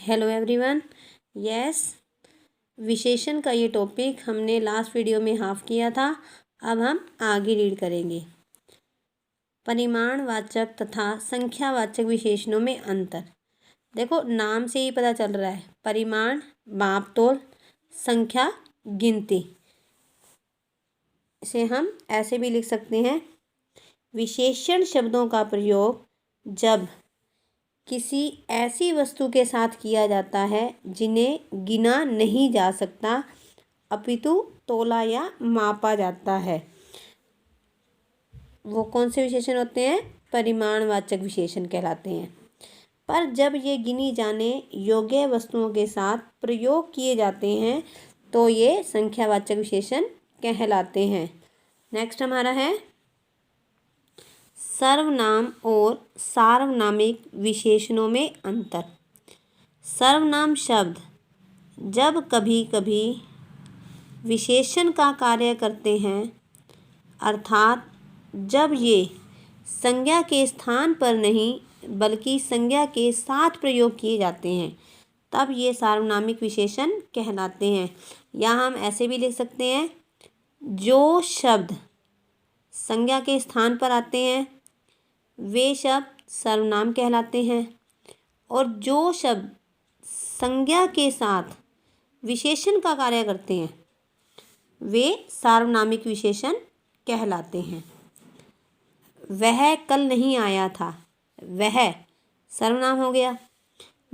Hello everyone. Yes, विशेषण का ये टॉपिक हमने लास्ट वीडियो में हाफ किया था। अब हम आगे रीड करेंगे। परिमाणवाचक तथा संख्यावाचक विशेषणों में अंतर। देखो, नाम से ही पता चल रहा है। परिमाण माप तोल, संख्या गिनती। इसे हम ऐसे भी लिख सकते हैं, विशेषण शब्दों का प्रयोग जब किसी ऐसी वस्तु के साथ किया जाता है जिन्हें गिना नहीं जा सकता अपितु तोला या मापा जाता है। वो कौन से विशेषण होते हैं? परिमाणवाचक विशेषण कहलाते हैं। पर जब ये गिनी जाने योग्य वस्तुओं के साथ प्रयोग किए जाते हैं तो ये संख्यावाचक विशेषण कहलाते हैं। नेक्स्ट हमारा है सर्वनाम और सार्वनामिक विशेषणों में अंतर। सर्वनाम शब्द जब कभी कभी विशेषण का कार्य करते हैं, अर्थात जब ये संज्ञा के स्थान पर नहीं बल्कि संज्ञा के साथ प्रयोग किए जाते हैं, तब ये सार्वनामिक विशेषण कहलाते हैं। या हम ऐसे भी लिख सकते हैं, जो शब्द संज्ञा के स्थान पर आते हैं वे शब्द सर्वनाम कहलाते हैं, और जो शब्द संज्ञा के साथ विशेषण का कार्य करते हैं वे सार्वनामिक विशेषण कहलाते हैं। वह कल नहीं आया था, वह सर्वनाम हो गया।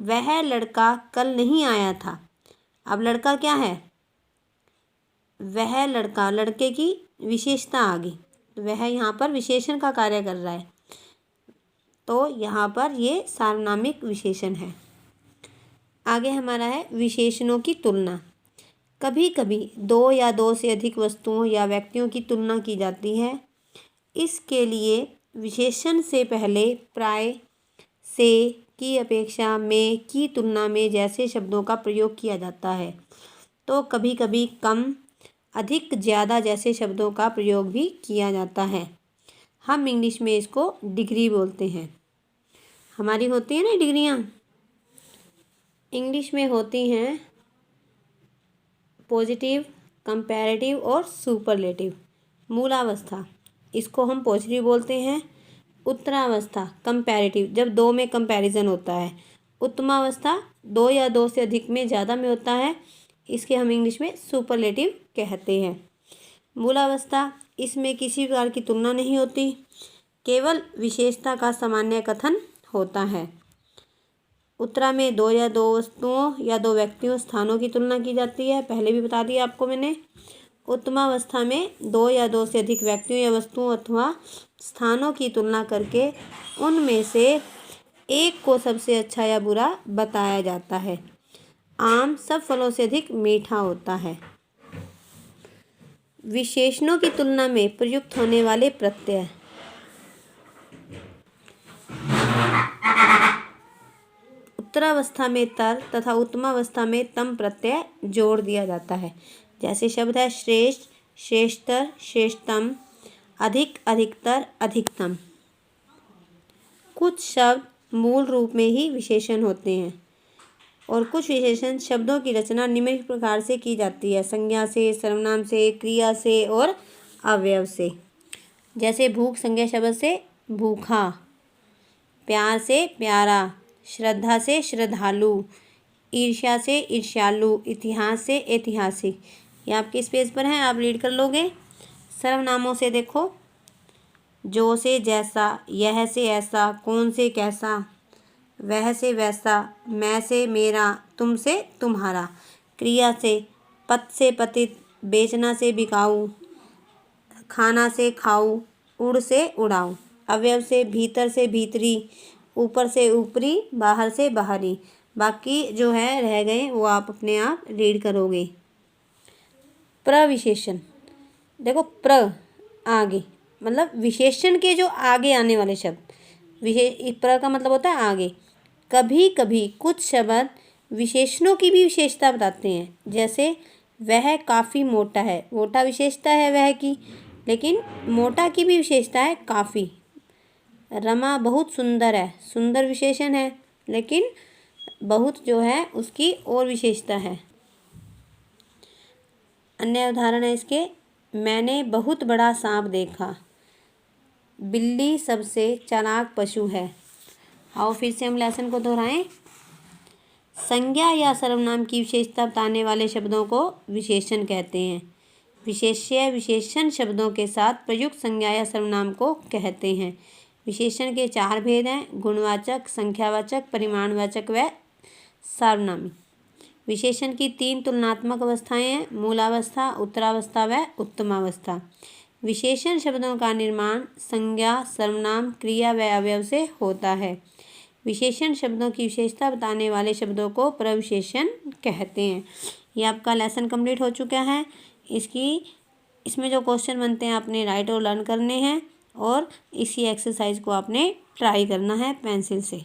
वह लड़का कल नहीं आया था, अब लड़का क्या है? वह लड़का, लड़के की विशेषता आ गई, वह यहाँ पर विशेषण का कार्य कर रहा है, तो यहाँ पर ये सार्वनामिक विशेषण है। आगे हमारा है विशेषणों की तुलना। कभी कभी दो या दो से अधिक वस्तुओं या व्यक्तियों की तुलना की जाती है। इसके लिए विशेषण से पहले प्राय, से, की अपेक्षा, में, की तुलना में जैसे शब्दों का प्रयोग किया जाता है। तो कभी कभी कम, अधिक, ज़्यादा जैसे शब्दों का प्रयोग भी किया जाता है। हम इंग्लिश में इसको डिग्री बोलते हैं। हमारी होती है ना डिग्रियाँ, इंग्लिश में होती हैं पॉजिटिव, कंपैरेटिव और सुपरलेटिव। मूलावस्था, इसको हम पॉजिटिव बोलते हैं। उत्तरावस्था कंपैरेटिव, जब दो में कंपैरिजन होता है। उत्तमावस्था दो या दो से अधिक में, ज़्यादा में होता है, इसके हम इंग्लिश में सुपरलेटिव कहते हैं। मूलावस्था, इसमें किसी प्रकार की तुलना नहीं होती, केवल विशेषता का सामान्य कथन होता है। उत्तरा में दो या दो वस्तुओं या दो व्यक्तियों, स्थानों की तुलना की जाती है, पहले भी बता दिया आपको मैंने। उत्तमावस्था में दो या दो से अधिक व्यक्तियों या वस्तुओं अथवा स्थानों की तुलना करके उनमें से एक को सबसे अच्छा या बुरा बताया जाता है। आम सब फलों से अधिक मीठा होता है। विशेषणों की तुलना में प्रयुक्त होने वाले प्रत्यय। उत्तरावस्था में तर तथा उत्तमावस्था में तम प्रत्यय जोड़ दिया जाता है। जैसे शब्द है श्रेष्ठ, श्रेष्ठतर, श्रेष्ठतम, अधिक, अधिकतर, अधिकतम। कुछ शब्द मूल रूप में ही विशेषण होते हैं और कुछ विशेषण शब्दों की रचना निम्नलिखित प्रकार से की जाती है, संज्ञा से, सर्वनाम से, क्रिया से और अवयव से। जैसे भूख संज्ञा शब्द से भूखा, प्यार से प्यारा, श्रद्धा से श्रद्धालु, ईर्ष्या से ईर्ष्यालु, इतिहास से ऐतिहासिक। ये आपके इस पेज पर हैं, आप रीड कर लोगे। सर्वनामों से देखो, जो से जैसा, यह से ऐसा, कौन से कैसा, वह से वैसा, मैं से मेरा, तुम से तुम्हारा। क्रिया से पत से पतित, बेचना से बिकाऊ, खाना से खाऊ, उड़ से उड़ाऊ। अवयव से भीतर से भीतरी, ऊपर से ऊपरी, बाहर से बाहरी। बाकी जो है रह गए वो आप अपने आप रीड करोगे। प्रविशेषण, देखो प्र आगे, मतलब विशेषण के जो आगे आने वाले शब्द। प्र का मतलब होता है आगे। कभी कभी कुछ शब्द विशेषणों की भी विशेषता बताते हैं। जैसे वह काफ़ी मोटा है, मोटा विशेषता है वह की, लेकिन मोटा की भी विशेषता है काफ़ी। रमा बहुत सुंदर है, सुंदर विशेषण है, लेकिन बहुत जो है उसकी और विशेषता है। अन्य उदाहरण है इसके, मैंने बहुत बड़ा सांप देखा। बिल्ली सबसे चालाक पशु है। आओ फिर से हम लेसन को दोहराएं। संज्ञा या सर्वनाम की विशेषता बताने वाले शब्दों को विशेषण कहते हैं। विशेष्य विशेषण शब्दों के साथ प्रयुक्त संज्ञा या सर्वनाम को कहते हैं। विशेषण के 4 भेद हैं, गुणवाचक, संख्यावाचक, परिमाणवाचक व सार्वनामिक। विशेषण की 3 तुलनात्मक अवस्थाएं हैं, मूलावस्था, उत्तरावस्था व उत्तमावस्था। विशेषण शब्दों का निर्माण संज्ञा, सर्वनाम, क्रिया व अवयव से होता है। विशेषण शब्दों की विशेषता बताने वाले शब्दों को प्रविशेषण कहते हैं। ये आपका लेसन कंप्लीट हो चुका है। इसमें जो क्वेश्चन बनते हैं आपने राइट और लर्न करने हैं और इसी एक्सरसाइज को आपने ट्राई करना है पेंसिल से।